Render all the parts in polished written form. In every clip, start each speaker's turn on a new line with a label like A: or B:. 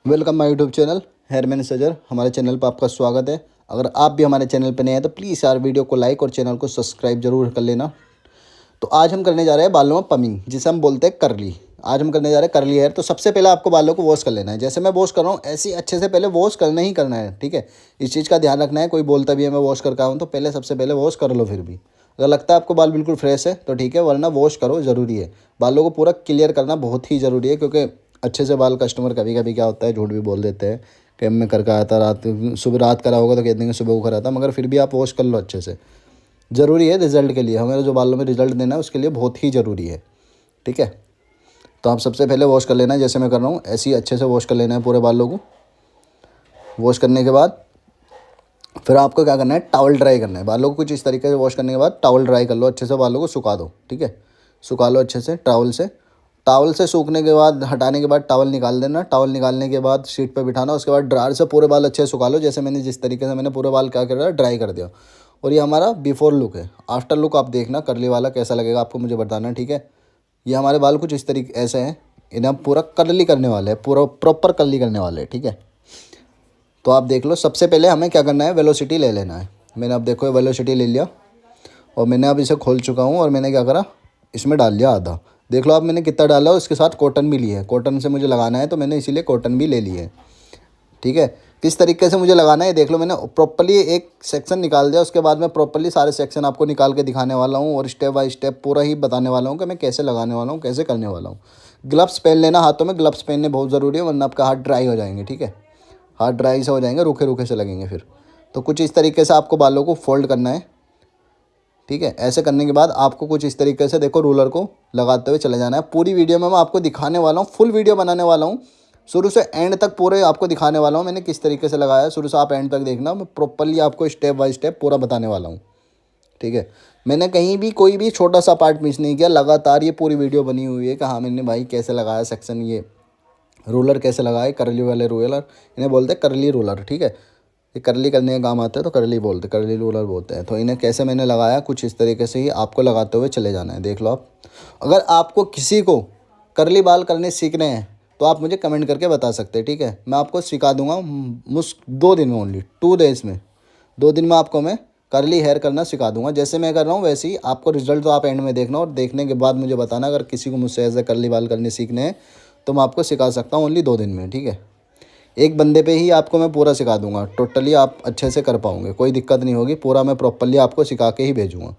A: Welcome my YouTube channel हेयरमैन सजर। हमारे चैनल पर आपका स्वागत है। अगर आप भी हमारे चैनल पर नए हैं तो प्लीज़ यार वीडियो को लाइक और चैनल को सब्सक्राइब जरूर कर लेना। तो आज हम करने जा रहे हैं बालों में पमिंग, जिसे हम बोलते हैं करली। आज हम करने जा रहे हैं करली हेयर। तो सबसे पहले आपको बालों को वॉश कर लेना है। जैसे मैं वॉश कर रहा हूँ ऐसे ही अच्छे से पहले वॉश करना ही करना है, ठीक है। इस चीज़ का ध्यान रखना है। कोई बोलता भी है मैं वॉश करके आऊँ, तो पहले सबसे पहले वॉश कर लो। फिर भी अगर लगता है आपको बाल बिल्कुल फ्रेश है तो ठीक है, वरना वॉश करो, ज़रूरी है। बालों को पूरा क्लियर करना बहुत ही ज़रूरी है, क्योंकि अच्छे से बाल कस्टमर कभी कभी क्या होता है, झूठ भी बोल देते हैं कि मैं करके आया था सुबह रात करा होगा तो कह देंगे सुबह को करा था। मगर फिर भी आप वॉश कर लो अच्छे से, ज़रूरी है रिज़ल्ट के लिए। हमें जो बालों में रिज़ल्ट देना है उसके लिए बहुत ही ज़रूरी है, ठीक है। तो आप सबसे पहले वॉश कर लेना है, जैसे मैं कर रहा हूँ ऐसे ही अच्छे से वॉश कर लेना है पूरे बालों को। वॉश करने के बाद फिर आपको क्या करना है, टॉवल ड्राई करना है। बालों को कुछ इस तरीके से वॉश करने के बाद टॉवल ड्राई कर लो अच्छे से, बालों को सुखा दो, ठीक है। सुखा लो अच्छे से टॉवल से। टॉवल से सूखने के बाद, हटाने के बाद टॉवल निकाल देना। टॉवल निकालने के बाद शीट पे बिठाना। उसके बाद ड्रायर से पूरे बाल अच्छे से सुखा लो। जैसे मैंने जिस तरीके से मैंने पूरे बाल क्या कर ड्राई कर दिया। और ये हमारा बिफोर लुक है। आफ्टर लुक आप देखना करली वाला कैसा लगेगा आपको मुझे बताना, ठीक है। ये हमारे बाल कुछ इस तरीके ऐसे हैं। इन्हें हम पूरा कर्ली करने वाले हैं, पूरा प्रॉपर कर्ली करने वाले हैं, ठीक है। तो आप देख लो, सबसे पहले हमें क्या करना है, वेलोसिटी ले लेना है। मैंने अब देखो वेलोसिटी ले लिया और मैंने अब इसे खोल चुका हूँ। और मैंने क्या करा, इसमें डाल लिया आधा। देख लो आप मैंने कितना डाला। उसके साथ कॉटन भी ली है, कॉटन से मुझे लगाना है तो मैंने इसीलिए कॉटन भी ले ली है, ठीक है। किस तरीके से मुझे लगाना है देख लो। मैंने प्रॉपर्ली एक सेक्शन निकाल दिया, उसके बाद मैं प्रॉपर्ली सारे सेक्शन आपको निकाल के दिखाने वाला हूँ और स्टेप बाय स्टेप पूरा ही बताने वाला हूँ कि मैं कैसे लगाने वाला हूँ, कैसे करने वाला हूँ। ग्लव्स पहन लेना, हाथों में ग्लव्स पहनने बहुत ज़रूरी है, वरना आपका हाथ ड्राई हो जाएंगे, ठीक है। हाथ ड्राई से हो जाएंगे, रूखे रूखे से लगेंगे फिर। तो कुछ इस तरीके से आपको बालों को फोल्ड करना है, ठीक है। ऐसे करने के बाद आपको कुछ इस तरीके से देखो रूलर को लगाते हुए चले जाना है। पूरी वीडियो में मैं आपको दिखाने वाला हूँ, फुल वीडियो बनाने वाला हूँ, शुरू से एंड तक पूरे आपको दिखाने वाला हूँ मैंने किस तरीके से लगाया है। शुरू से आप एंड तक देखना, मैं प्रॉपर्ली आपको स्टेप बाय स्टेप पूरा बताने वाला हूँ, ठीक है। मैंने कहीं भी कोई भी छोटा सा पार्ट मिस नहीं किया, लगातार ये पूरी वीडियो बनी हुई है कि हाँ मैंने भाई कैसे लगाया सेक्शन, ये रूलर कैसे लगाए, करली वाले रूलर, इन्हें बोलते हैं करली रूलर, ठीक है। ये करली करने का काम आते हैं तो करली बोलते, करली रूलर बोलते हैं। तो इन्हें कैसे मैंने लगाया, कुछ इस तरीके से ही आपको लगाते हुए चले जाना है। देख लो आप, अगर आपको किसी को करली बाल करने सीखने हैं तो आप मुझे कमेंट करके बता सकते हैं, ठीक है। मैं आपको सिखा दूंगा 2 दिन में, ओनली 2 डेज़ में, 2 दिन में आपको मैं करली हेयर करना सिखा दूंगा। जैसे मैं कर रहा हूँ वैसे ही आपको रिजल्ट तो आप एंड में देखना, और देखने के बाद मुझे बताना। अगर किसी को मुझसे ऐसे करली बाल करने सीखने हैं तो मैं आपको सिखा सकता हूँ ओनली 2 दिन में, ठीक है। एक बंदे पे ही आपको मैं पूरा सिखा दूंगा, टोटली आप अच्छे से कर पाओगे, कोई दिक्कत नहीं होगी। पूरा मैं प्रॉपर्ली आपको सिखा के ही भेजूँगा।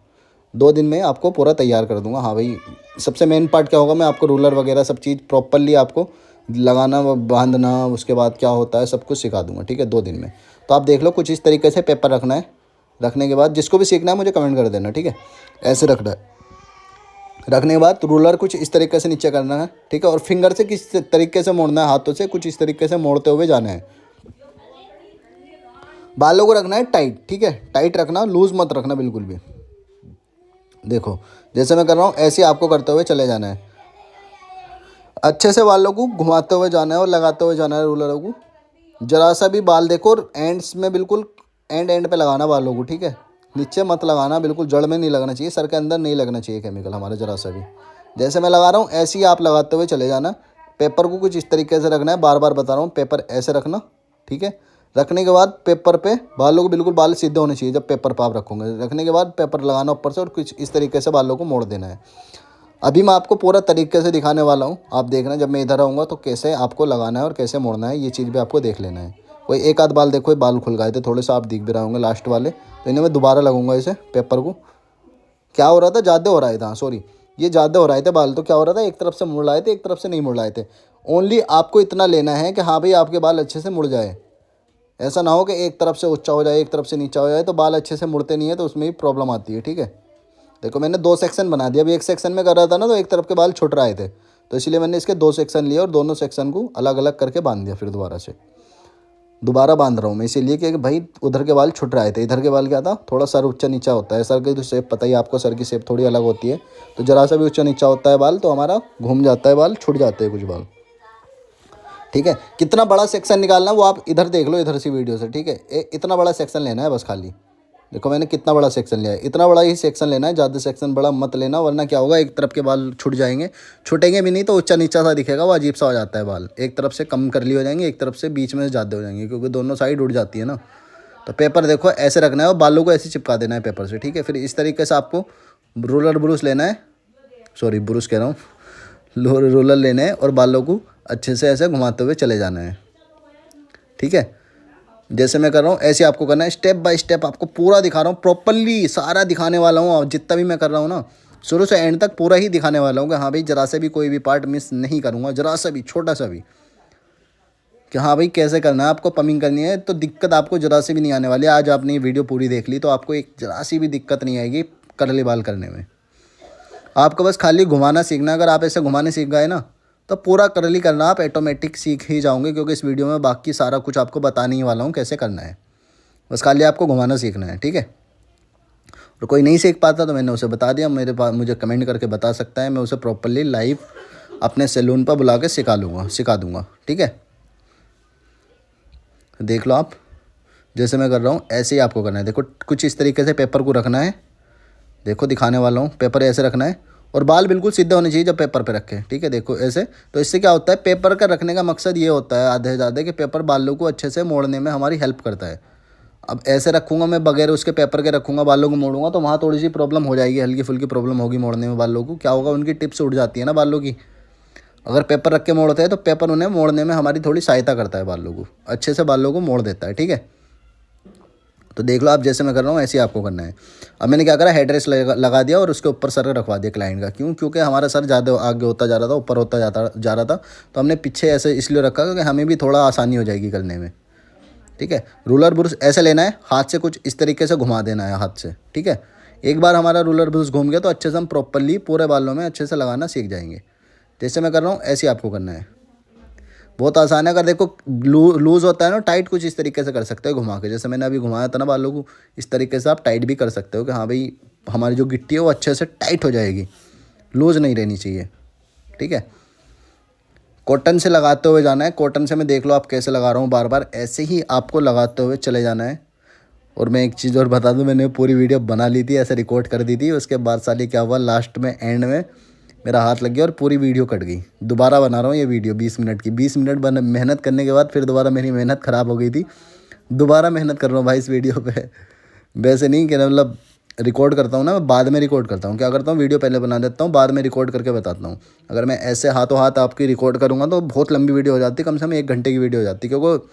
A: 2 दिन में आपको पूरा तैयार कर दूंगा। हाँ भाई, सबसे मेन पार्ट क्या होगा, मैं आपको रूलर वगैरह सब चीज़ प्रॉपर्ली आपको लगाना, बांधना, उसके बाद क्या होता है सब कुछ सिखा दूंगा, ठीक है, 2 दिन में। तो आप देख लो, कुछ इस तरीके से पेपर रखना है। रखने के बाद जिसको भी सीखना है मुझे कमेंट कर देना, ठीक है। ऐसे रखना है। रखने के बाद रूलर कुछ इस तरीके से नीचे करना है, ठीक है। और फिंगर से किस तरीके से मोड़ना है, हाथों से कुछ इस तरीके से मोड़ते हुए जाना है। बालों को रखना है टाइट, ठीक है, टाइट रखना, लूज मत रखना बिल्कुल भी। देखो जैसे मैं कर रहा हूँ ऐसे ही आपको करते हुए चले जाना है। अच्छे से बालों को घुमाते हुए जाना है और लगाते हुए जाना है रूलरों को। जरा सा भी बाल देखो, और एंड्स में बिल्कुल एंड एंड पे लगाना बालों को, ठीक है। नीचे मत लगाना, बिल्कुल जड़ में नहीं लगना चाहिए, सर के अंदर नहीं लगना चाहिए केमिकल हमारे जरा सा भी। जैसे मैं लगा रहा हूँ ऐसे ही आप लगाते हुए चले जाना। पेपर को कुछ इस तरीके से रखना है, बार बार बता रहा हूँ, पेपर ऐसे रखना, ठीक है। रखने के बाद पेपर पे बालों को बिल्कुल बाल सीधे होने चाहिए। जब पेपर पर आप रखोगे, रखने के बाद पेपर लगाना ऊपर से और कुछ इस तरीके से बालों को मोड़ देना है। अभी मैं आपको पूरा तरीके से दिखाने वाला हूँ, आप देखना जब मैं इधर आऊँगा तो कैसे आपको लगाना है और कैसे मोड़ना है, ये चीज़ भी आपको देख लेना है। कोई एक आध बाल देखो, बाल खुल गए थे थोड़े से, आप दिख भी रहे होंगे लास्ट वाले, तो इन्हें मैं दोबारा लगूंगा इसे पेपर को। क्या हो रहा था, ज़्यादा हो रहा था, सॉरी, ये ज़्यादा हो रहे थे बाल। तो क्या हो रहा था, एक तरफ से मुड़ रहे थे, एक तरफ से नहीं मुड़ रहे थे। ओनली आपको इतना लेना है कि हाँ भाई आपके बाल अच्छे से मुड़ जाए। ऐसा ना हो कि एक तरफ से ऊंचा हो जाए, एक तरफ से नीचा हो जाए, तो बाल अच्छे से मुड़ते नहीं है, तो उसमें भी प्रॉब्लम आती है, ठीक है। देखो मैंने 2 सेक्शन बना दिया। अभी एक सेक्शन में कर रहा था ना, तो एक तरफ के बाल छुट रहे थे, तो इसलिए मैंने इसके 2 सेक्शन लिए और दोनों सेक्शन को अलग अलग करके बांध दिया। फिर दोबारा से दोबारा बांध रहा हूँ मैं इसीलिए कि भाई उधर के बाल छुट रहे थे, इधर के बाल क्या था, थोड़ा सर ऊंचा नीचा होता है। सर की तो शेप पता ही आपको, सर की शेप थोड़ी अलग होती है, तो जरा सा भी ऊंचा नीचा होता है बाल तो हमारा घूम जाता है, बाल छुट जाते हैं कुछ बाल, ठीक है। कितना बड़ा सेक्शन निकालना है वो आप इधर देख लो, इधर सी वीडियो से, ठीक है। इतना बड़ा सेक्शन लेना है बस खाली, देखो मैंने कितना बड़ा सेक्शन लिया है, इतना बड़ा ही सेक्शन लेना है, ज़्यादा सेक्शन बड़ा मत लेना, वरना क्या होगा एक तरफ के बाल छूट जाएंगे, छूटेंगे भी नहीं तो ऊंचा नीचा सा दिखेगा, वो अजीब सा हो जाता है बाल। एक तरफ से कम कर लिए हो जाएंगे, एक तरफ से बीच में ज़्यादा हो जाएंगे, क्योंकि दोनों साइड उड़ जाती है ना। तो पेपर देखो ऐसे रखना है और बालों को ऐसे चिपका देना है पेपर से, ठीक है। फिर इस तरीके से आपको रोलर ब्रूश लेना है, सॉरी ब्रूश कह रहा हूँ, रोलर लेना है और बालों को अच्छे से ऐसे घुमाते हुए चले जाना है, ठीक है। जैसे मैं कर रहा हूँ ऐसे आपको करना है, स्टेप बाय स्टेप आपको पूरा दिखा रहा हूँ, प्रॉपरली सारा दिखाने वाला हूँ। और जितना भी मैं कर रहा हूँ ना, शुरू से एंड तक पूरा ही दिखाने वाला हूँ कि हाँ भाई जरा से भी कोई भी पार्ट मिस नहीं करूँगा, जरा सा भी, छोटा सा भी, कि हाँ भाई कैसे करना है आपको, पमिंग करनी है तो दिक्कत आपको जरा सी भी नहीं आने वाली। आज आपने ये वीडियो पूरी देख ली तो आपको एक जरा सी भी दिक्कत नहीं आएगी कर्ली बाल करने में। आपको बस खाली घुमाना सीखना है। अगर आप ऐसे घुमाने सीख गए ना तो पूरा कर्ली करना आप ऑटोमेटिक सीख ही जाओगे, क्योंकि इस वीडियो में बाकी सारा कुछ आपको बताने ही वाला हूँ कैसे करना है। बस खाली आपको घुमाना सीखना है, ठीक है। और कोई नहीं सीख पाता तो मैंने उसे बता दिया, मेरे पास मुझे कमेंट करके बता सकता है, मैं उसे प्रॉपरली लाइव अपने सैलून पर बुला के सिखा दूँगा, ठीक है। देख लो आप, जैसे मैं कर रहा हूँ ऐसे ही आपको करना है। देखो कुछ इस तरीके से पेपर को रखना है, देखो दिखाने वाला हूँ, पेपर ऐसे रखना है और बाल बिल्कुल सीधे होने चाहिए जब पेपर पे रखें, ठीक है। देखो ऐसे, तो इससे क्या होता है, पेपर का रखने का मकसद ये होता है आधे से ज़्यादा कि पेपर बालों को अच्छे से मोड़ने में हमारी हेल्प करता है। अब ऐसे रखूँगा मैं, बगैर उसके पेपर के रखूँगा, बालों को मोड़ूंगा तो वहाँ थोड़ी सी प्रॉब्लम हो जाएगी, हल्की फुल्की प्रॉब्लम होगी मोड़ने में। बालों को क्या होगा, उनकी टिप्स उड़ जाती है ना बालों की। अगर पेपर रख के मोड़ते हैं तो पेपर उन्हें मोड़ने में हमारी थोड़ी सहायता करता है, बालों को अच्छे से बालों को मोड़ देता है, ठीक है। तो देख लो आप, जैसे मैं कर रहा हूँ ऐसे ही आपको करना है। अब मैंने क्या करा, हेड रेस्ट लगा दिया और उसके ऊपर सर रखवा दिया क्लाइंट का। क्यों? क्योंकि हमारा सर ज़्यादा आगे होता जा रहा था, ऊपर होता जा रहा था, तो हमने पीछे ऐसे इसलिए रखा क्योंकि हमें भी थोड़ा आसानी हो जाएगी करने में, ठीक है। रूलर ब्रश ऐसे लेना है, हाथ से कुछ इस तरीके से घुमा देना है हाथ से, ठीक है। एक बार हमारा रूलर ब्रश घूम गया तो अच्छे से हम प्रॉपरली पूरे बालों में अच्छे से लगाना सीख जाएंगे। जैसे मैं कर रहा हूँ ऐसे ही आपको करना है, बहुत आसान है। अगर देखो लूज़ होता है ना, टाइट कुछ इस तरीके से कर सकते हो घुमा के, जैसे मैंने अभी घुमाया था ना बालों को, इस तरीके से आप टाइट भी कर सकते हो कि हाँ भाई हमारी जो गिट्टी है वो अच्छे से टाइट हो जाएगी, लूज़ नहीं रहनी चाहिए, ठीक है। कॉटन से लगाते हुए जाना है, कॉटन से मैं देख लो आप कैसे लगा रहा हूँ, बार बार ऐसे ही आपको लगाते हुए चले जाना है। और मैं एक चीज़ और बता दूँ, मैंने पूरी वीडियो बना ली थी, ऐसे रिकॉर्ड कर दी थी, उसके बाद साली क्या हुआ, लास्ट में एंड में मेरा हाथ लग गया और पूरी वीडियो कट गई। दोबारा बना रहा हूँ ये वीडियो 20 मिनट की, 20 मिनट मेहनत करने के बाद फिर दोबारा मेरी मेहनत ख़राब हो गई थी, दोबारा मेहनत कर रहा हूँ भाई इस वीडियो पे। वैसे नहीं कि मतलब रिकॉर्ड करता हूँ ना, मैं बाद में रिकॉर्ड करता हूँ, क्या करता हूँ वीडियो पहले बना देता हूँ, बाद में रिकॉर्ड करके बताता हूँ। अगर मैं ऐसे हाथों हाथ आपकी रिकॉर्ड करूँगा तो बहुत लंबी वीडियो हो जाती, कम से कम 1 घंटे की वीडियो हो जाती, क्योंकि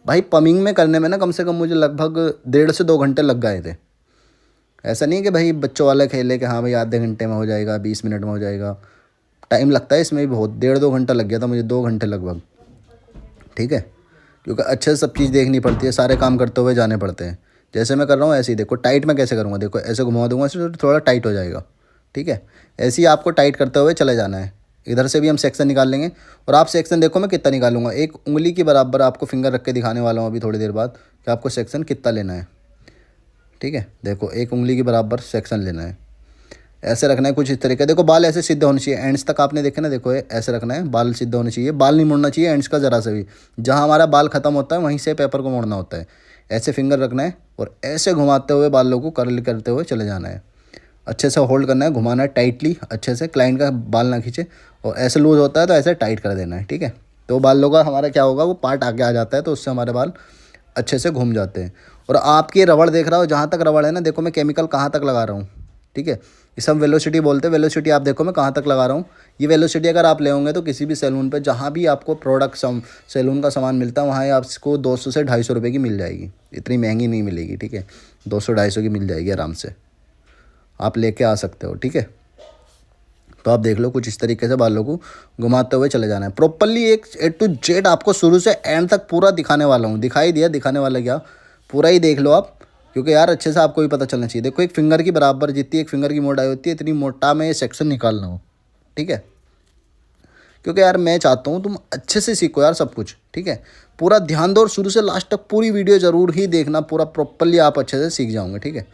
A: भाई पमिंग में करने में ना कम से कम मुझे लगभग 1.5 से 2 घंटे लग गए थे। ऐसा नहीं कि भाई बच्चों वाला खेले कि हाँ भाई आधे घंटे में हो जाएगा, 20 मिनट में हो जाएगा, टाइम लगता है इसमें भी बहुत, 1.5-2 घंटा लग गया था मुझे, 2 घंटे लगभग, ठीक है। क्योंकि अच्छे से सब चीज़ देखनी पड़ती है, सारे काम करते हुए जाने पड़ते हैं। जैसे मैं कर रहा हूँ ऐसे ही देखो, टाइट मैं कैसे करूँगा, देखो ऐसे घुमा दूंगा इससे थोड़ा टाइट हो जाएगा, ठीक है। ऐसे ही आपको टाइट करते हुए चले जाना है। इधर से भी हम सेक्शन निकाल लेंगे, और आप सेक्शन देखो मैं कितना निकालूंगा, 1 उंगली के बराबर आपको फिंगर रख के दिखाने वाला हूँ अभी थोड़ी देर बाद कि आपको सेक्शन कितना लेना है, ठीक है। देखो 1 उंगली के बराबर सेक्शन लेना है, ऐसे रखना है कुछ इस तरीके। देखो बाल ऐसे सीधे होने चाहिए, एंड्स तक आपने देखे ना, देखो ये ऐसे रखना है, बाल सीधे होने चाहिए, बाल नहीं मुड़ना चाहिए एंड्स का ज़रा से भी, जहाँ हमारा बाल खत्म होता है वहीं से पेपर को मोड़ना होता है। ऐसे फिंगर रखना है और ऐसे घुमाते हुए बालों को कर्ल करते हुए चले जाना है, अच्छे से होल्ड करना है, घुमाना है टाइटली अच्छे से, क्लाइंट का बाल ना खींचे, और ऐसे लूज होता है तो ऐसे टाइट कर देना है, ठीक है। तो बालों का हमारा क्या होगा, वो पार्ट आगे आ जाता है, तो उससे हमारे बाल अच्छे से घूम जाते हैं। और आपकी रबड़ देख रहा हो, जहाँ तक रबड़ है ना, देखो मैं केमिकल कहाँ तक लगा रहा हूँ, ठीक है। इसे हम वेलोसिटी बोलते हैं, वेलोसिटी आप देखो मैं कहाँ तक लगा रहा हूँ। ये वेलोसिटी अगर आप ले होंगे तो किसी भी सैलून पे, जहाँ भी आपको प्रोडक्ट सैलून का सामान मिलता है, वहाँ आपको 200 से 250 रुपये की मिल जाएगी, इतनी महंगी नहीं मिलेगी, ठीक है। 200-250 की मिल जाएगी आराम से, आप लेके आ सकते हो, ठीक है। तो आप देख लो कुछ इस तरीके से बालों को घुमाते हुए चले जाना है प्रॉपरली, एक A to Z आपको शुरू से एंड तक पूरा दिखाने वाला हूँ। दिखाई दिया, दिखाने वाला क्या, पूरा ही देख लो आप, क्योंकि यार अच्छे से आपको भी पता चलना चाहिए। देखो 1 फिंगर की बराबर, जितनी 1 फिंगर की मोटाई होती है इतनी मोटा मैं ये सेक्शन निकाल रहा हूँ, ठीक है। क्योंकि यार मैं चाहता हूँ तुम अच्छे से सीखो यार सब कुछ, ठीक है। पूरा ध्यान दो और शुरू से लास्ट तक पूरी वीडियो ज़रूर ही देखना, पूरा प्रॉपरली आप अच्छे से सीख जाओगे, ठीक है।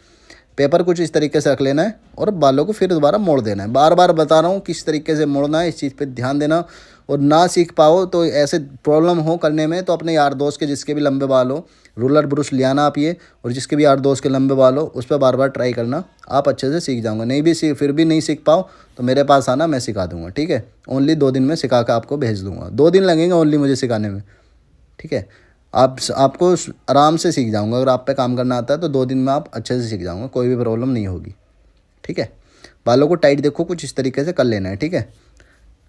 A: पेपर कुछ इस तरीके से रख लेना है और बालों को फिर दोबारा मोड़ देना है। बार बार बता रहा हूँ किस तरीके से मोड़ना है, इस चीज़ पे ध्यान देना। और ना सीख पाओ तो ऐसे प्रॉब्लम हो करने में तो अपने यार दोस्त के जिसके भी लंबे बाल हो, रूलर ब्रुश ले आना आप ये, और जिसके भी यार दोस्त के लंबे बाल हो उस पर बार बार ट्राई करना, आप अच्छे से सीख जाऊँगा। नहीं भी सीख फिर भी नहीं सीख पाओ तो मेरे पास आना, मैं सिखा दूँगा, ठीक है। ओनली 2 दिन में सिखा के आपको भेज दूँगा, 2 दिन लगेंगे ओनली मुझे सिखाने में, ठीक है। आपको आराम से सीख जाऊँगा। अगर आप पे काम करना आता है तो 2 दिन में आप अच्छे से सीख जाऊँगा, कोई भी प्रॉब्लम नहीं होगी, ठीक है। बालों को टाइट देखो कुछ इस तरीके से कर लेना है, ठीक है।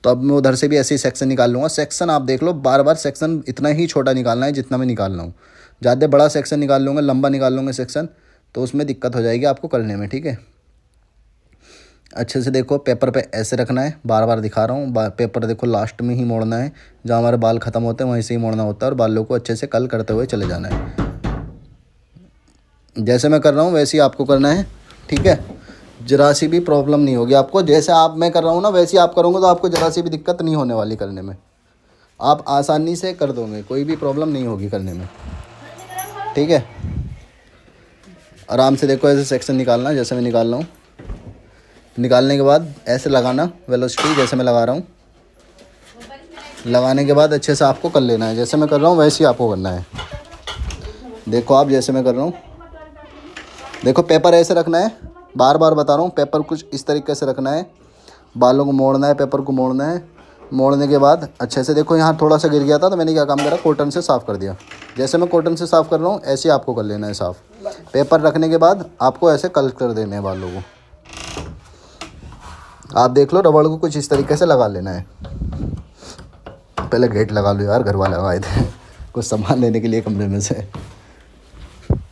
A: तो अब मैं उधर से भी ऐसे ही सेक्शन निकाल लूँगा। सेक्शन आप देख लो, बार बार सेक्शन इतना ही छोटा निकालना है जितना मैं निकाल रहा हूँ। ज़्यादा बड़ा सेक्शन निकाल लूँगा, लंबा निकाल लूँगा सेक्शन, तो उसमें दिक्कत हो जाएगी आपको करने में, ठीक है। अच्छे से देखो, पेपर पे ऐसे रखना है, बार बार दिखा रहा हूँ। पेपर देखो लास्ट में ही मोड़ना है, जहाँ हमारे बाल ख़त्म होते हैं वहीं से ही मोड़ना होता है, और बालों को अच्छे से कल करते हुए चले जाना है। जैसे मैं कर रहा हूँ वैसे ही आपको करना है, ठीक है। जरा सी भी प्रॉब्लम नहीं होगी आपको, जैसे मैं कर रहा हूँ ना वैसे ही आप करोगे तो आपको जरा सी भी दिक्कत नहीं होने वाली करने में। आप आसानी से कर दोगे, कोई भी प्रॉब्लम नहीं होगी करने में, ठीक है। आराम से देखो, ऐसे सेक्शन निकालना जैसे मैं निकाल रहा हूँ। निकालने के बाद ऐसे लगाना वेलोसिटी, जैसे मैं लगा रहा हूँ। लगाने के बाद अच्छे से आपको कर लेना है, जैसे मैं कर रहा हूँ वैसे ही आपको करना है। देखो आप, जैसे मैं कर रहा हूँ, देखो पेपर ऐसे रखना है, बार बार बता रहा हूँ, पेपर कुछ इस तरीके से रखना है, बालों को मोड़ना है, पेपर को मोड़ना है। मोड़ने के बाद अच्छे से देखो, यहाँ थोड़ा सा गिर गया था तो मैंने क्या काम करा, कॉटन से साफ़ कर दिया। जैसे मैं कॉटन से साफ़ कर रहा हूँ ऐसे ही आपको कर लेना है साफ़। पेपर रखने के बाद आपको ऐसे कल कर देने हैं बालों को। आप देख लो, रबड़ को कुछ इस तरीके से लगा लेना है। पहले गेट लगा लो यार, घर वाले लगाए थे कुछ सामान लेने के लिए कमरे में से,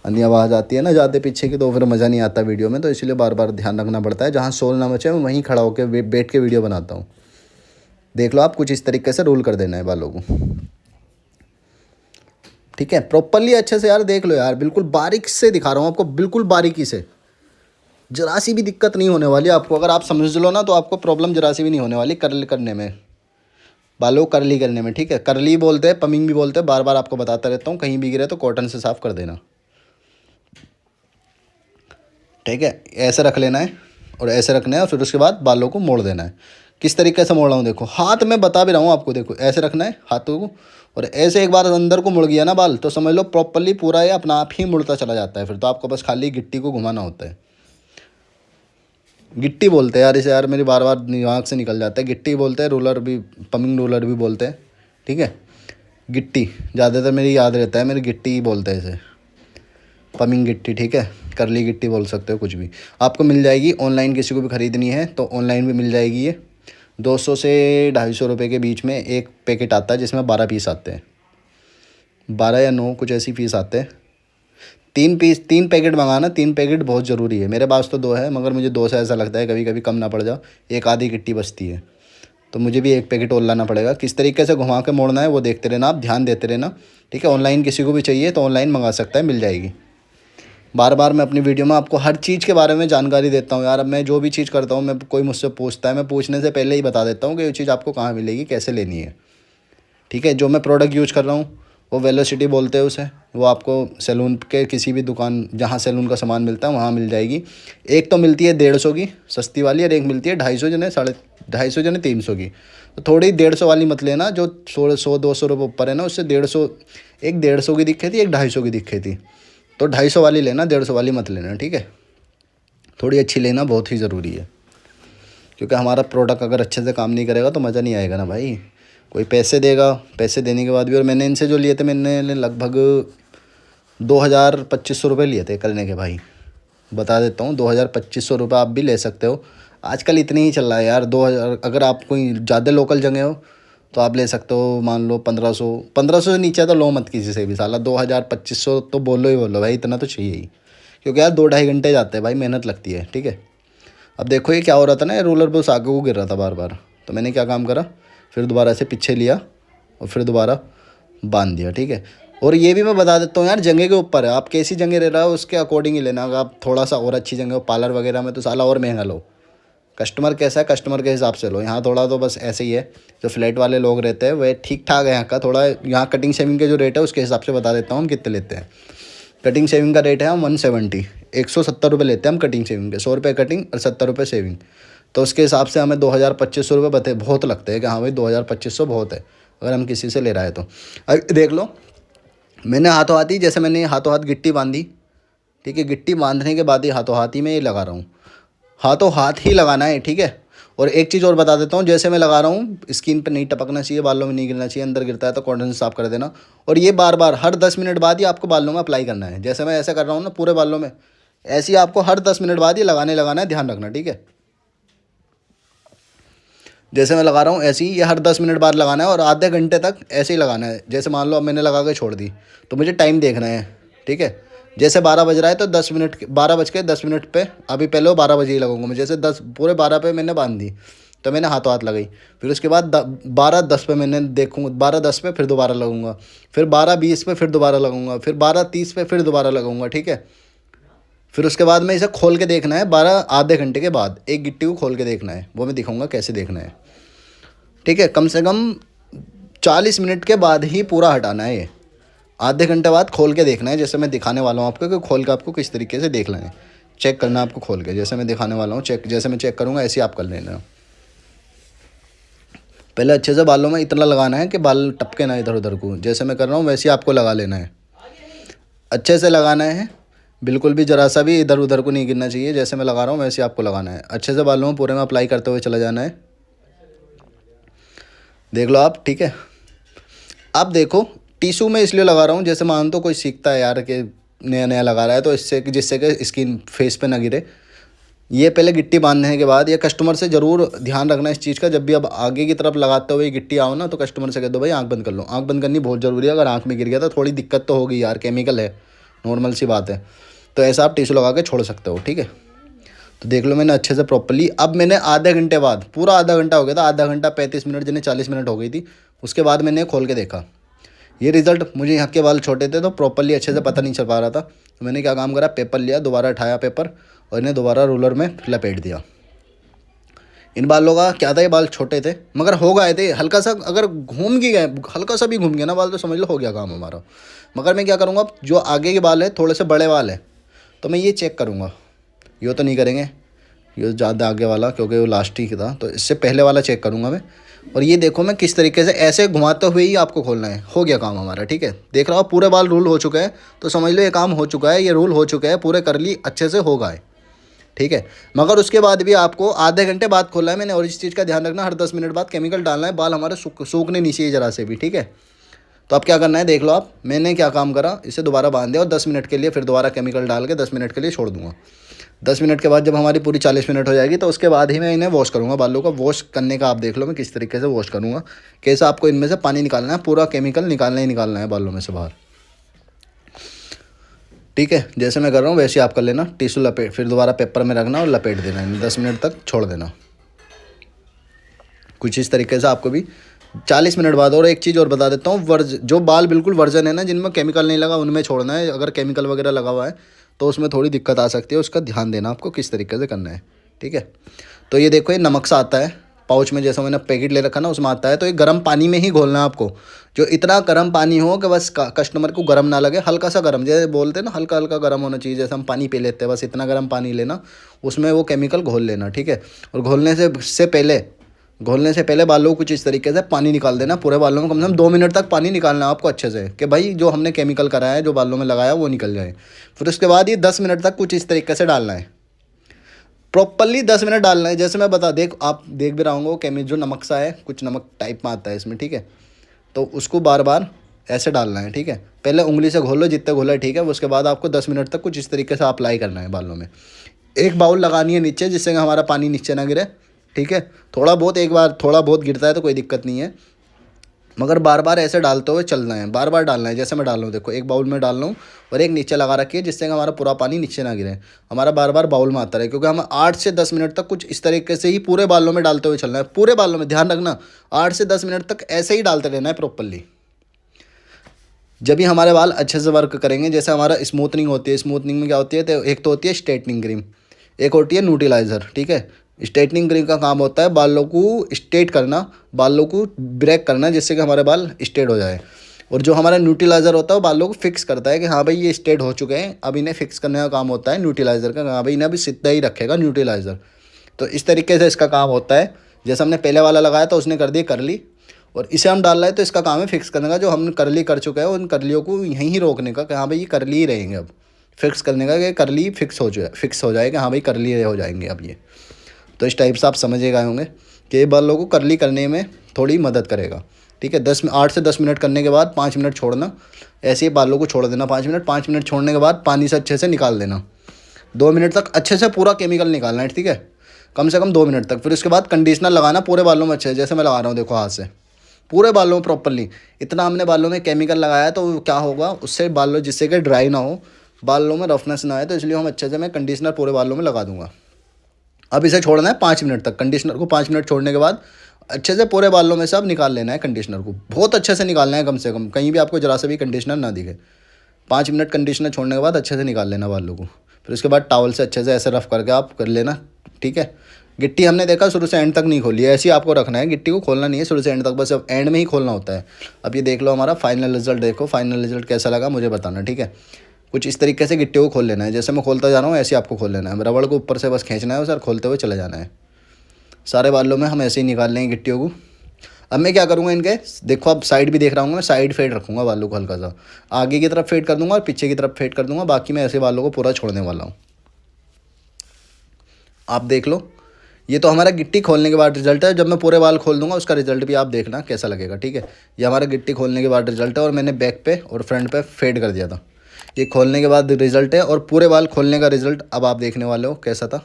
A: अन्य आवाज़ आती है ना ज़्यादा पीछे की, तो फिर मज़ा नहीं आता वीडियो में, तो इसलिए बार बार ध्यान रखना पड़ता है। जहाँ शोर ना मचे मैं वहीं खड़ा होकर बैठ के वीडियो बनाता हूँ। देख लो आप, कुछ इस तरीके से रोल कर देना है बालों को, ठीक है। प्रॉपरली अच्छे से यार देख लो यार, बिल्कुल बारीक से दिखा रहा हूँ आपको, बिल्कुल बारीकी से, जरा सी भी दिक्कत नहीं होने वाली आपको। अगर आप समझ लो ना तो आपको प्रॉब्लम जरा सी भी नहीं होने वाली कर्ल करने में, बालों को कर्ली करने में, ठीक है। कर्ली बोलते हैं, पमिंग भी बोलते हैं, बार बार आपको बताता रहता हूँ। कहीं भी गिरे तो कॉटन से साफ़ कर देना, ठीक है। ऐसे रख लेना है और ऐसे रखना है, और फिर उसके बाद बालों को मोड़ देना है। किस तरीके से मोड़ रहा हूँ देखो, हाथ में बता भी रहा हूँ आपको, देखो ऐसे रखना है हाथों को, और ऐसे एक बार अंदर को मुड़ गया ना बाल तो समझ लो प्रॉपरली पूरा ये अपना आप ही मुड़ता चला जाता है। फिर तो आपको बस खाली गिट्टी को घुमाना होता है। गिट्टी बोलते हैं यार इसे, यार मेरी बार बार दिमाग से निकल जाता है। गिट्टी बोलते हैं, रोलर भी, पमिंग रोलर भी बोलते हैं, ठीक है। गिट्टी ज़्यादातर मेरी याद रहता है, मेरी गिट्टी ही बोलते हैं इसे, पमिंग गिट्टी, ठीक है। करली गिट्टी बोल सकते हो, कुछ भी आपको मिल जाएगी ऑनलाइन। किसी को भी ख़रीदनी है तो ऑनलाइन भी मिल जाएगी। ये 200 से 250 रुपये के बीच में एक पैकेट आता है, जिसमें 12 पीस आते हैं, 12 या 9 कुछ ऐसी पीस आते हैं। 3 पैकेट मंगाना, 3 पैकेट बहुत ज़रूरी है। मेरे पास तो 2 है, मगर मुझे 2 से ऐसा लगता है कभी कभी कम ना पड़ जाओ, एक आधी गिट्टी बचती है, तो मुझे भी एक पैकेट और लाना पड़ेगा। किस तरीके से घुमा के मोड़ना है वो देखते रहना, आप ध्यान देते रहना, ठीक है। ऑनलाइन किसी को भी चाहिए तो ऑनलाइन मंगा सकता है, मिल जाएगी। बार बार मैं अपनी वीडियो में आपको हर चीज़ के बारे में जानकारी देता हूँ यार। अब मैं जो भी चीज़ करता हूँ, मैं कोई मुझसे पूछता है, मैं पूछने से पहले ही बता देता हूँ कि ये चीज़ आपको कहाँ मिलेगी, कैसे लेनी है, ठीक है। जो मैं प्रोडक्ट यूज़ कर रहा हूँ वो वेलोसिटी बोलते हैं उसे, वो आपको सैलून के किसी भी दुकान जहाँ सैलून का सामान मिलता है वहाँ मिल जाएगी। एक तो मिलती है 150 की सस्ती वाली, और एक मिलती है 250 जने 250 जने 300 की। तो थोड़ी 150 वाली मत लेना, जो 100-200 रुपये ऊपर है ना, उससे 150, एक 150 की दिखे थी, एक 250 की दिखे थी, तो 250 वाली लेना, 150 वाली मत लेना, ठीक है। थोड़ी अच्छी लेना बहुत ही ज़रूरी है, क्योंकि हमारा प्रोडक्ट अगर अच्छे से काम नहीं करेगा तो मज़ा नहीं आएगा ना भाई। कोई पैसे देगा, पैसे देने के बाद भी, और मैंने इनसे जो लिए थे, मैंने लगभग 2000-2500 रुपये लिए थे करने के भाई। बता देता हूँ, 2000-2500 रुपये आप भी ले सकते हो। आजकल इतनी ही चल रहा है यार, 2000। अगर आप कोई ज़्यादा लोकल जगह हो तो आप ले सकते हो, मान लो 1500 से नीचे तो लो मत किसी से भी साला। 2000-2500 तो बोलो ही बोलो भाई, इतना तो चाहिए ही, क्योंकि यार 2-2.5 घंटे जाते हैं भाई, मेहनत लगती है, ठीक है। अब देखो ये क्या हो रहा था ना, ये रोलर बस आगे को गिर रहा था बार बार, तो मैंने क्या काम करा, फिर दोबारा से पीछे लिया और फिर दोबारा बांध दिया, ठीक है। और ये भी मैं बता देता हूँ यार, जगह के ऊपर है, आप कैसी जगह रह रहा हो उसके अकॉर्डिंग ही लेना। अगर आप थोड़ा सा और अच्छी जगह हो, पार्लर वगैरह में, तो साला और महंगा लो। कस्टमर कैसा है, कस्टमर के हिसाब से लो। यहाँ थोड़ा तो बस ऐसे ही है, जो फ्लैट वाले लोग रहते हैं वह ठीक ठाक है यहाँ का। थोड़ा यहाँ कटिंग शेविंग के जो रेट है उसके हिसाब से बता देता हूँ हम कितने लेते हैं। कटिंग शेविंग का रेट है 170, 170 रुपये लेते हैं हम कटिंग शेविंग के, 100 रुपये कटिंग और 70 रुपये शेविंग। तो उसके हिसाब से हमें 2,000-2,500 रुपये बहुत लगते हैं कि हाँ भाई 2,000-2,500 बहुत है अगर हम किसी से ले रहा है तो। अब देख लो, मैंने हाथों हाथ ही, जैसे मैंने हाथों हाथ गिट्टी बांधी, ठीक है, गिट्टी बांधने के बाद ही हाथों हाथ ही मैं ये लगा रहा हूँ, हाथों हाथ ही लगाना है, ठीक है। और एक चीज़ और बता देता हूँ, जैसे मैं लगा रहा हूँ स्किन पे नहीं टपकना चाहिए, बालों में नहीं गिरना चाहिए, अंदर गिरता है तो कॉटन से साफ कर देना। और ये बार बार हर 10 मिनट बाद ही आपको बालों में अप्लाई करना है, जैसे मैं ऐसा कर रहा हूँ ना पूरे बालों में, ऐसे ही आपको हर 10 मिनट बाद ही लगाना है, ध्यान रखना, ठीक है। जैसे मैं लगा रहा हूँ ऐसे ही ये हर 10 मिनट बाद लगाना है और आधे घंटे तक ऐसे ही लगाना है। जैसे मान लो अब मैंने लगा के छोड़ दी तो मुझे टाइम देखना है, ठीक है। जैसे 12 बज रहा है तो 10 मिनट, 12:10 पे, अभी पहले वो 12 बजे ही लगूंगा मैं। जैसे 10 पूरे 12 पे मैंने बांध दी तो मैंने हाथों हाथ लगाई, फिर उसके बाद 12:10 पे मैंने देखूँगा, 12:10 पे फिर दोबारा लगूंगा, फिर 12:20 पे फिर दोबारा लगूंगा, फिर 12:30 पे फिर दोबारा लगूंगा, ठीक है। फिर उसके बाद में इसे खोल के देखना है, आधे घंटे के बाद एक गिट्टी को खोल के देखना है, वो मैं दिखाऊंगा कैसे देखना है, ठीक है। कम से कम 40 मिनट के बाद ही पूरा हटाना है ये, आधे घंटे बाद खोल के देखना है, जैसे मैं दिखाने वाला हूँ आपको कि खोल के आपको किस तरीके से देखना है, चेक करना है आपको खोल के, जैसे मैं दिखाने वाला हूँ चेक, जैसे मैं चेक करूँगा ऐसे ही आप कर लेना। पहले अच्छे से बालों में इतना लगाना है कि बाल टपके ना इधर उधर को, जैसे मैं कर रहा हूँ वैसे ही आपको लगा लेना है, अच्छे से लगाना है, बिल्कुल भी जरा सा भी इधर उधर को नहीं गिरना चाहिए। जैसे मैं लगा रहा हूँ वैसे ही आपको लगाना है, अच्छे से बालों में पूरे में अप्लाई करते हुए चला जाना है, देख लो आप, ठीक है। अब देखो टिश्यू में इसलिए लगा रहा हूँ, जैसे मान तो कोई सीखता है यार कि नया नया लगा रहा है तो इससे, जिससे कि स्किन फेस पे ना गिरे। ये पहले गिट्टी बांधने के बाद, ये कस्टमर से ज़रूर ध्यान रखना इस चीज़ का, जब भी अब आगे की तरफ लगाते हुए गिट्टी आओ ना तो कस्टमर से कह दो भाई आँख बंद कर लो, आँख बंद करनी बहुत ज़रूरी है। अगर आँख में गिर गया तो थोड़ी दिक्कत तो होगी यार, केमिकल है, नॉर्मल सी बात है। तो ऐसा आप टिश्यू लगा के छोड़ सकते हो, ठीक है। तो देख लो मैंने अच्छे से प्रॉपर्ली, अब मैंने आधे घंटे बाद, पूरा आधा घंटा हो गया था, आधा घंटा 35 मिनट जिन्हें 40 मिनट हो गई थी, उसके बाद मैंने खोल के देखा ये रिज़ल्ट। मुझे यहाँ के बाल छोटे थे तो प्रॉपर्ली अच्छे से पता नहीं चल पा रहा था, तो मैंने क्या काम करा, पेपर लिया, दोबारा उठाया पेपर और इन्हें दोबारा रूलर में लपेट दिया। इन बालों का क्या था, ये बाल छोटे थे मगर हो गए थे, हल्का सा अगर घूम भी गए, हल्का सा भी घूम गया ना बाल तो समझ लो हो गया काम हमारा। मगर मैं क्या करूँगा, जो आगे के बाल है थोड़े से बड़े बाल है तो मैं ये चेक करूँगा, ये तो नहीं करेंगे, ये ज़्यादा आगे वाला क्योंकि वो लास्ट ही था, तो इससे पहले वाला चेक करूँगा मैं। और ये देखो मैं किस तरीके से ऐसे घुमाते हुए ही आपको खोलना है, हो गया काम हमारा, ठीक है। देख रहा हो पूरे बाल रूल हो चुका है, तो समझ लो ये काम हो चुका है, ये रूल हो चुका है, पूरे कर ली अच्छे से हो गए, ठीक है। मगर उसके बाद भी आपको आधे घंटे बाद खोलना है मैंने, और इस चीज़ का ध्यान रखना हर 10 मिनट बाद केमिकल डालना है, बाल हमारे सूखने नहीं चाहिए ज़रा से भी, ठीक है। तो अब क्या करना है देख लो आप, मैंने क्या काम करा, इसे दोबारा बांध दिया और 10 मिनट के लिए फिर दोबारा केमिकल डाल के 10 मिनट के लिए छोड़ दूंगा। 10 मिनट के बाद जब हमारी पूरी 40 मिनट हो जाएगी तो उसके बाद ही मैं इन्हें वॉश करूँगा। बालों का वॉश करने का आप देख लो मैं किस तरीके से वॉश करूँगा, कैसा आपको इनमें से पानी निकालना है, पूरा केमिकल निकालना ही निकालना है बालों में से बाहर, ठीक है। जैसे मैं कर रहा हूँ वैसे आप कर लेना, टिश्यू लपेट, फिर दोबारा पेपर में रखना और लपेट देना, 10 मिनट तक छोड़ देना, कुछ इस तरीके से आपको भी 40 मिनट बाद। और एक चीज़ और बता देता हूँ, जो बाल बिल्कुल वर्जन है ना, जिनमें केमिकल नहीं लगा उनमें छोड़ना है, अगर केमिकल वगैरह लगा हुआ है तो उसमें थोड़ी दिक्कत आ सकती है, उसका ध्यान देना आपको किस तरीके से करना है, ठीक है। तो ये देखो ये नमक सा आता है पाउच में, जैसा मैंने पैकेट ले रखा ना उसमें आता है, तो ये गर्म पानी में ही घोलना है आपको, जो इतना गर्म पानी हो कि बस कस्टमर को गर्म ना लगे, हल्का सा गर्म, जैसे बोलते हैं ना हल्का हल्का गर्म होना चाहिए, जैसे हम पानी पी लेते हैं बस इतना गर्म पानी लेना, उसमें वो केमिकल घोल लेना, ठीक है। और घोलने से पहले बालों को कुछ इस तरीके से पानी निकाल देना, पूरे बालों में कम से कम 2 मिनट तक पानी निकालना है आपको अच्छे से, कि भाई जो हमने केमिकल कराया है, जो बालों में लगाया वो निकल जाए। फिर उसके बाद ये 10 मिनट तक कुछ इस तरीके से डालना है, प्रॉपरली 10 मिनट डालना है। जैसे मैं आप देख भी रहा हूँ केमिकल जो नमक सा है, कुछ नमक टाइप में आता है इसमें, ठीक है। तो उसको बार बार ऐसे डालना है, ठीक है। पहले उंगली से घोल लो जितने घोला है, ठीक है। उसके बाद आपको 10 मिनट तक कुछ इस तरीके से अप्लाई करना है बालों में। एक बाउल लगानी है नीचे, जिससे हमारा पानी नीचे ना गिरे, ठीक है। थोड़ा बहुत, एक बार थोड़ा बहुत गिरता है तो कोई दिक्कत नहीं है, मगर बार बार ऐसे डालते हुए चलना है, बार बार डालना है। जैसे मैं डाल रहा हूँ देखो, एक बाउल में डाल रहा हूँ और एक नीचे लगा रखी है, जिससे कि हमारा पूरा पानी नीचे ना गिरे, हमारा बार बार बाउल में आता रहे। क्योंकि हम 8 से 10 मिनट तक कुछ इस तरीके से ही पूरे बालों में डालते हुए चलना है, पूरे बालों में ध्यान रखना 8 से 10 मिनट तक ऐसे ही डालते रहना है प्रॉपरली। जब भी हमारे बाल अच्छे से वर्क करेंगे, जैसे हमारा स्मूथनिंग होती है, स्मूथनिंग में क्या होती है, तो एक तो होती है स्ट्रेटनिंग क्रीम, एक होती है न्यूट्रीलाइज़र, ठीक है। स्ट्रेटनिंग क्रीम का काम होता है बालों को स्ट्रेट करना, बालों को ब्रेक करना, जिससे कि हमारे बाल स्ट्रेट हो जाए। और जो हमारा न्यूट्रलाइज़र होता है वो बालों को फिक्स करता है कि हाँ भाई ये स्ट्रेट हो चुके हैं, अब इन्हें फिक्स करने का काम होता है न्यूट्रलाइज़र का। हाँ भाई इन्हें अभी सीधा ही रखेगा न्यूट्रलाइज़र। तो इस तरीके से इसका काम होता है। जैसे हमने पहले वाला लगाया तो उसने कर दी करली, और इसे हम डाल रहे हैं तो इसका काम है फिक्स करने का। जो हम करली कर चुके हैं उन करलियों को यहीं ही रोकने का कि हाँ भाई ये करली ही रहेंगे, अब फिक्स करने का कि करली फिक्स हो जाए कि हाँ भाई करली हो जाएंगे अब ये। तो इस टाइप से आप समझ गए होंगे कि ये बालों को करली करने में थोड़ी मदद करेगा। ठीक है, 8 से 10 मिनट करने के बाद 5 मिनट छोड़ना, ऐसे ही बालों को छोड़ देना 5 मिनट छोड़ने के बाद पानी से अच्छे से निकाल देना। 2 मिनट तक अच्छे से पूरा केमिकल निकालना है, ठीक है, कम से कम 2 मिनट तक। फिर उसके बाद कंडीशनर लगाना पूरे बालों में अच्छे से, जैसे मैं लगा रहा हूँ देखो हाथ से, पूरे बालों में प्रॉपरली। इतना हमने बालों में केमिकल लगाया है तो क्या होगा उससे बालों, जिससे कि ड्राई ना हो, बालों में रफनेस ना आए, तो इसलिए हम अच्छे से मैं कंडीशनर पूरे बालों में लगा दूंगा। अब इसे छोड़ना है 5 मिनट तक। कंडीशनर को 5 मिनट छोड़ने के बाद अच्छे से पूरे बालों में से अब निकाल लेना है कंडीशनर को, बहुत अच्छे से निकालना है, कम से कम कहीं भी आपको जरा से भी कंडीशनर ना दिखे। 5 मिनट कंडीशनर छोड़ने के बाद अच्छे से निकाल लेना बालों को। फिर उसके बाद टॉवल से अच्छे से ऐसे रफ करके आप कर लेना, ठीक है। गिट्टी हमने देखा शुरू से एंड तक नहीं खोली है, ऐसे ही आपको रखना है, गिट्टी को खोलना नहीं है शुरू से एंड तक, बस अब एंड में ही खोलना होता है। अब ये देख लो हमारा फाइनल रिजल्ट, देखो फाइनल रिजल्ट कैसा लगा मुझे बताना, ठीक है। कुछ इस तरीके से गिट्टी को खोल लेना है, जैसे मैं खोलता जा रहा हूँ ऐसे आपको खोल लेना है। रबड़ को ऊपर से बस खींचना है और सर खोलते हुए चले जाना है। सारे बालों में हम ऐसे ही निकाल लेंगे गिट्टियों को। अब मैं क्या करूँगा इनके, देखो अब साइड भी देख रहा हूँ मैं, साइड फेड रखूँगा बालों को, हल्का सा आगे की तरफ फेड कर दूँगा और पीछे की तरफ फेड कर दूँगा। बाकी मैं ऐसे बालों को पूरा छोड़ने वाला हूँ। आप देख लो, ये तो हमारा गिट्टी खोलने के बाद रिजल्ट है। जब मैं पूरे बाल खोल दूंगा उसका रिजल्ट भी आप देखना कैसा लगेगा, ठीक है। ये हमारा गिट्टी खोलने के बाद रिजल्ट है, और मैंने बैक पे और फ्रंट पे फेड कर दिया था। ये खोलने के बाद रिजल्ट है, और पूरे बाल खोलने का रिजल्ट अब आप देखने वाले हो कैसा था,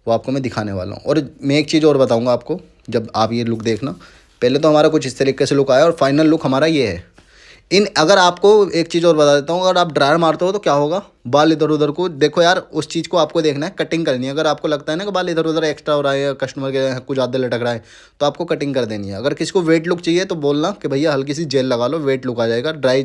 A: वो आपको मैं दिखाने वाला हूँ। और मैं एक चीज़ और बताऊँगा आपको जब आप ये लुक देखना। पहले तो हमारा कुछ इस तरीके से लुक आया, और फाइनल लुक हमारा ये है। अगर आपको एक चीज़ और बता देता हूँ, अगर आप ड्रायर मारते हो तो क्या होगा, बाल इधर उधर को देखो यार, उस चीज़ को आपको देखना है, कटिंग करनी है। अगर आपको लगता है ना कि बाल इधर उधर एक्स्ट्रा हो रहा है या कस्टमर के कुछ ज़्यादा लटक रहा है, तो आपको कटिंग कर देनी है। अगर किसी को वेट लुक चाहिए तो बोलना कि भैया हल्की सी जेल लगा लो, वेट लुक आ जाएगा। ड्राई